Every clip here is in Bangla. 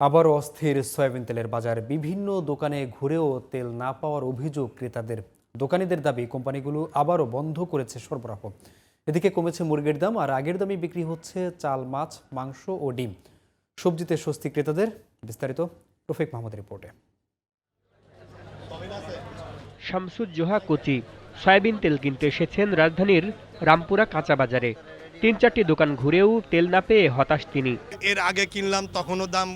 আবারও অস্থির সয়াবিন তেলের বাজার। বিভিন্ন দোকানে ঘুরেও তেল না পাওয়ার অভিযোগ ক্রেতাদের। দোকানিদের দাবি কোম্পানিগুলো আবারও বন্ধ করেছে সরবরাহ। এদিকে কমেছে মুরগির দাম, আর আগের দামে বিক্রি হচ্ছে চাল, মাছ, মাংস ও ডিম। সবজিতে স্বস্তি ক্রেতাদের। বিস্তারিত রফিক মাহমুদের রিপোর্টে। শামসুজ্জোহা কোচি সয়াবিন তেল কিনতে এসেছেন রাজধানীর রামপুরা কাঁচা বাজারে। ৩-৪টি দোকান ঘুরেও তেল না পেয়ে হতাশ তিনি। এর আগে কিনলাম তখনও দাম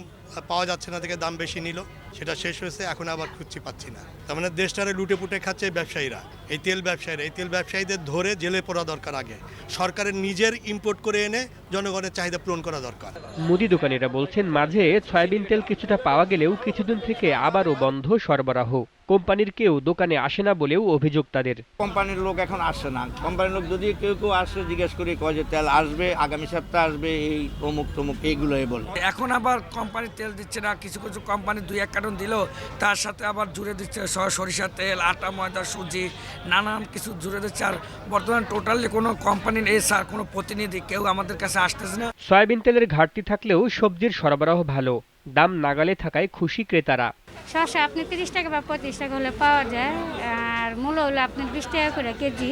পাওয়া যাচ্ছে না, থেকে দাম বেশি নিল, সেটা শেষ হয়েছে, এখন আবার খুঁজছি পাচ্ছি না। তার মানে দেশটারে লুটে পুটে খাচ্ছে ব্যবসায়ীরা, এই তেল ব্যবসায়ীদের ধরে জেলে পড়া দরকার। আগে সরকারের নিজের ইম্পোর্ট করে এনে জনগণের চাহিদা পূরণ করা দরকার। মুদি দোকানিরা বলছেন মাঝে সয়াবিন তেল কিছুটা পাওয়া গেলেও কিছুদিন থেকে আবারও বন্ধ সরবরাহ। কোম্পানির কেউ দোকানে আসে না বলেও অভিযোগ তাদের। কোম্পানির লোক এখন আসে না। কোম্পানির লোক যদি কেউ আসে জিজ্ঞেস করি, কয় যে তেল আসবে আগামী সপ্তাহে আসবে, এই অমুক তমুক এইগুলোই বলে। এখন আবার কোম্পানি তেল দিচ্ছে না, কিছু কিছু কোম্পানি 2-1 কার্টন দিল, তার সাথে আবার জুড়ে দিচ্ছে সরিষার তেল, আটা, ময়দা, সুজি, নানান কিছু জুড়ে দিচ্ছে। আর বর্তমানে টোটালি কোনো কোম্পানির স্যার কোনো প্রতিনিধি কেউ আমাদের কাছে আসতেছে না। সয়াবিন তেলের ঘাটতি থাকলেও সবজির সরবরাহ ভালো, দাম নাগালে থাকায় খুশি ক্রেতারা। শসা আপনি 30 টাকা বা 35 টাকা হলে পাওয়া যায়, আর মূলো হলে আপনি 20 টাকা করে কেজি।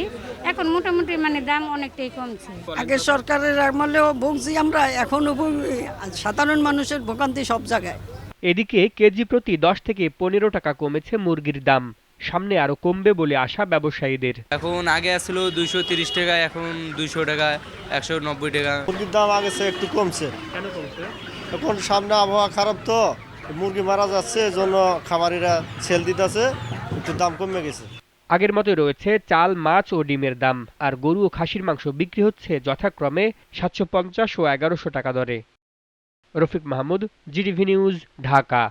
এখন মোটামুটি দাম অনেকটাই কমছে। আগে সরকারের আমলেও ভুগছি আমরা, এখনো ভুগি। সাধারণ মানুষের ভোগান্তি সব জায়গায়। এদিকে কেজি প্রতি 10 থেকে 15 টাকা কমেছে মুরগির দাম। সামনে আরো কমবে বলে আশা ব্যবসায়ীদের। এখন আগে আসছিল 230 টাকা, এখন 200 টাকা, 190 টাকা। মুরগির দাম আগে একটু কমছে। কেন কমছে? এখন সামনে আবহাওয়া খারাপ, তো মুরগি মারা যাচ্ছে, এজন্য খামারিরা সেল দিতেছে, একটু দাম কমে গেছে। আগের মতোই রয়েছে চাল, মাছ ও ডিমের দাম। আর গরু ও খাসির মাংস বিক্রি হচ্ছে যথাক্রমে 750 ও 1100 টাকা দরে। Rafiq Mahmud, GTV news, Dhaka.